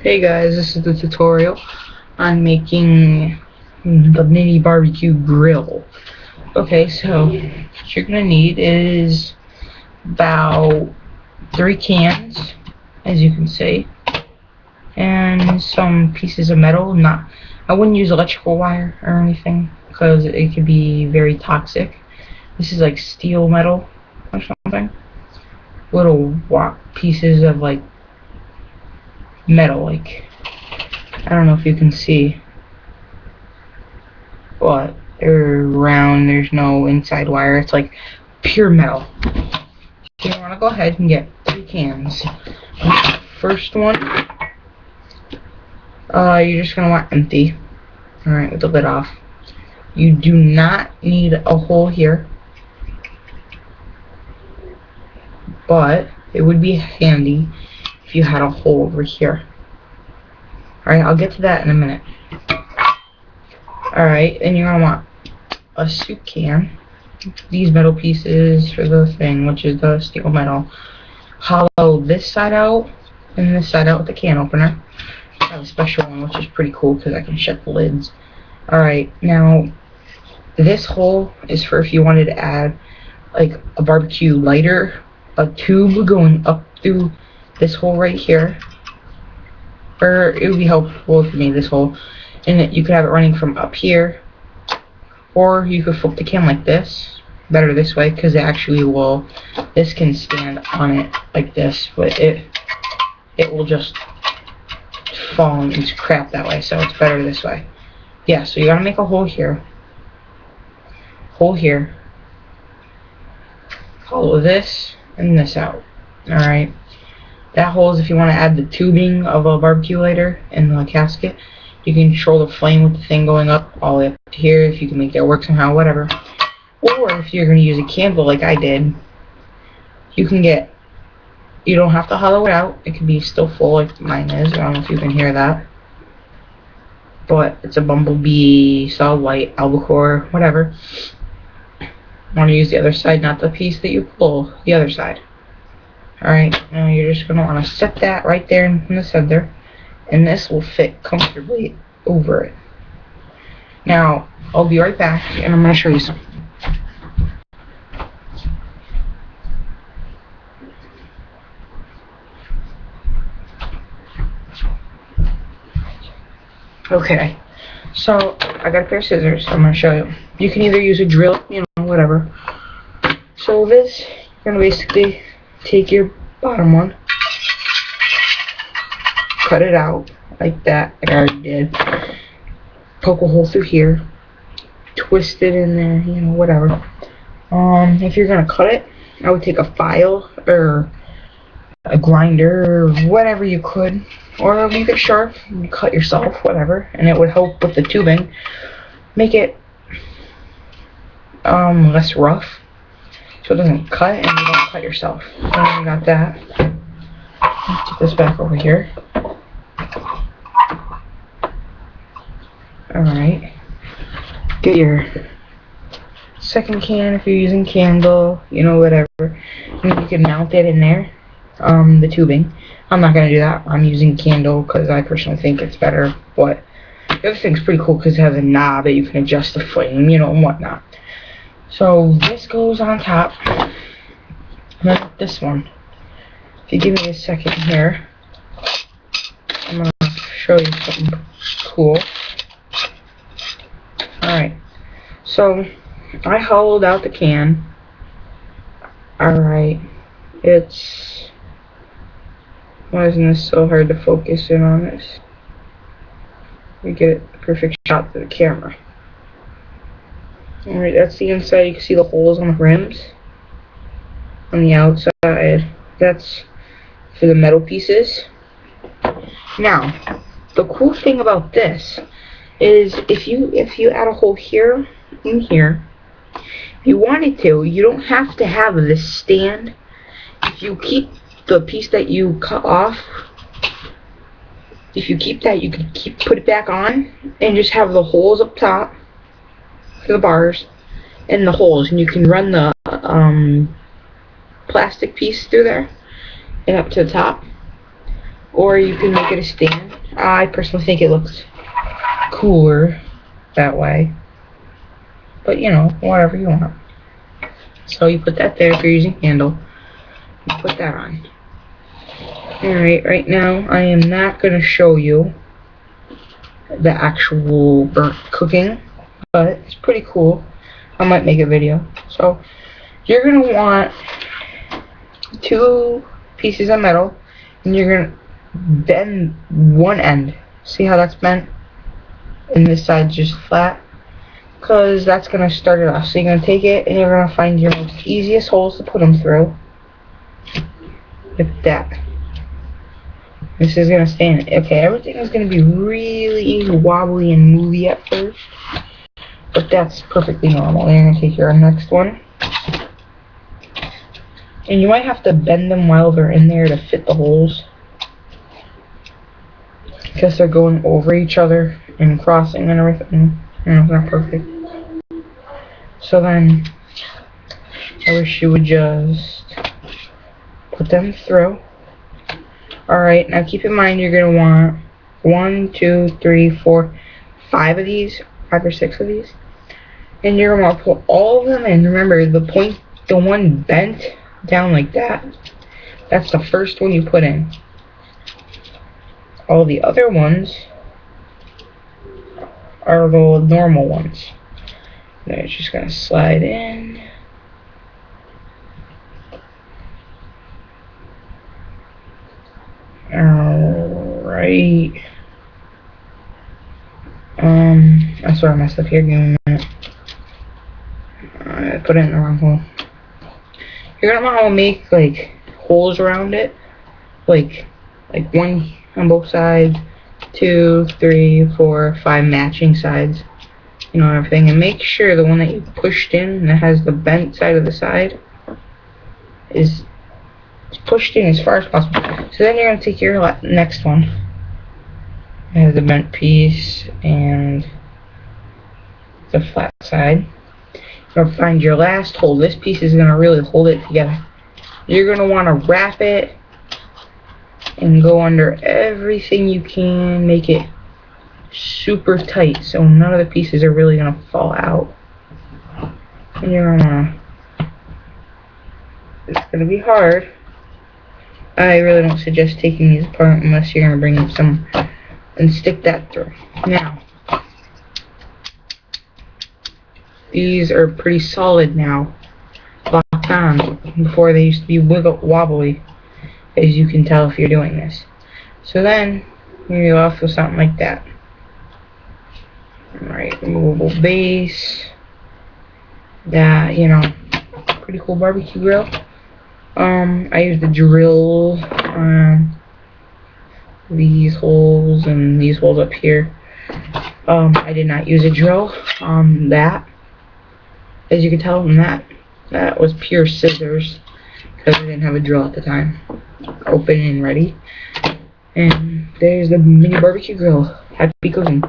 Hey guys, this is the tutorial on making the mini barbecue grill. Okay, so what you're gonna need is about 3 cans, as you can see, and some pieces of metal. I wouldn't use electrical wire or anything because it could be very toxic. This is like steel metal or something. Little pieces of like metal, like, I don't know if you can see, but they're round, there's no inside wire, it's like pure metal. So you want to go ahead and get 3 cans. First one, you're just going to want empty, alright, with the lid off. You do not need a hole here, but it would be handy if you had a hole over here. Alright, I'll get to that in a minute. Alright, and you're going to want a soup can. These metal pieces for the thing, which is the steel metal. Hollow this side out and this side out with the can opener. I have a special one, which is pretty cool because I can shut the lids. Alright, now this hole is for if you wanted to add like a barbecue lighter, a tube going up through this hole right here. Or it would be helpful for me, this hole, and that you could have it running from up here, or you could flip the can like this. Better this way because it actually will. This can stand on it like this, but it will just fall into crap that way. So it's better this way. Yeah. So you gotta make a hole here. Hole here. Hollow this and this out. All right. That hole is if you want to add the tubing of a barbecue lighter in the casket. You can control the flame with the thing going up all the way up to here, if you can make that work somehow, whatever. Or if you're going to use a candle like I did, you don't have to hollow it out. It can be still full like mine is. I don't know if you can hear that. But it's a Bumblebee, solid white, albacore, whatever. Want to use the other side, not the piece that you pull, the other side. Alright, now you're just going to want to set that right there in the center, and this will fit comfortably over it. Now, I'll be right back, and I'm going to show you something. Okay, so I got a pair of scissors, I'm going to show you. You can either use a drill, whatever. So this, you're going to basically take your bottom one, cut it out like that, like I already did. Poke a hole through here, twist it in there, whatever. If you're gonna cut it, I would take a file or a grinder or whatever you could, or leave it sharp and cut yourself, whatever, and it would help with the tubing, make it less rough, so it doesn't cut and you don't cut yourself. So I got that. Let's put this back over here. Alright. Get your second can if you're using candle, whatever. And you can mount it in there, the tubing. I'm not going to do that. I'm using candle because I personally think it's better. But the other thing's pretty cool because it has a knob that you can adjust the flame, and whatnot. So this goes on top. And then this one. If you give me a second here, I'm going to show you something cool. Alright, so I hollowed out the can. Alright, why isn't this so hard to focus in on this? We get a perfect shot to the camera. Alright, that's the inside. You can see the holes on the rims. On the outside, that's for the metal pieces. Now, the cool thing about this is if you add a hole here and here, if you wanted to, you don't have to have this stand. If you keep the piece that you cut off, if you keep that, you can put it back on and just have the holes up top for the bars and the holes, and you can run the plastic piece through there and up to the top, or you can make it a stand I personally think it looks cooler that way. But you know, whatever you want. So you put that there if you're using candle. You put that on. Alright, right now I am not going to show you the actual burnt cooking, but it's pretty cool. I might make a video. So you're going to want 2 pieces of metal, and you're going to bend one end. See how that's bent? And this side's just flat, because that's going to start it off. So you're going to take it and you're going to find your most easiest holes to put them through. Like that. This is going to stay in it. Okay, everything is going to be really wobbly and movey at first, but that's perfectly normal. Then you're going to take your next one, and you might have to bend them while they're in there to fit the holes, because they're going over each other and crossing and everything. You know, it's not perfect. So then, I wish you would just put them through. Alright, now keep in mind you're going to want 1, 2, 3, 4, 5 of these, 5 or 6 of these. And you're going to put all of them in. Remember, the one bent down like that, that's the first one you put in. All the other ones are the normal ones. Then it's just going to slide in. Alright. I sort of messed up here. Give me a minute. I put it in the wrong hole. You're gonna want to make like holes around it, like 1 on both sides, 2, 3, 4, 5 matching sides, you know, everything, and make sure the one that you pushed in that has the bent side of the side is pushed in as far as possible. So then you're going to take your next one. It has the bent piece and the flat side. You're going to find your last hole. This piece is going to really hold it together. You're going to want to wrap it and go under everything you can. Make it super tight so none of the pieces are really going to fall out. And you're going to... It's going to be hard. I really don't suggest taking these apart unless you're going to bring some and stick that through. Now, these are pretty solid now, locked on. Before they used to be wobbly, as you can tell if you're doing this. So then, you go off with something like that. Alright, removable base. That, you know, pretty cool barbecue grill. I used a drill on these holes and these holes up here. I did not use a drill on that. As you can tell from that was pure scissors, because I didn't have a drill at the time. Open and ready. And there's the mini barbecue grill. Happy cooking.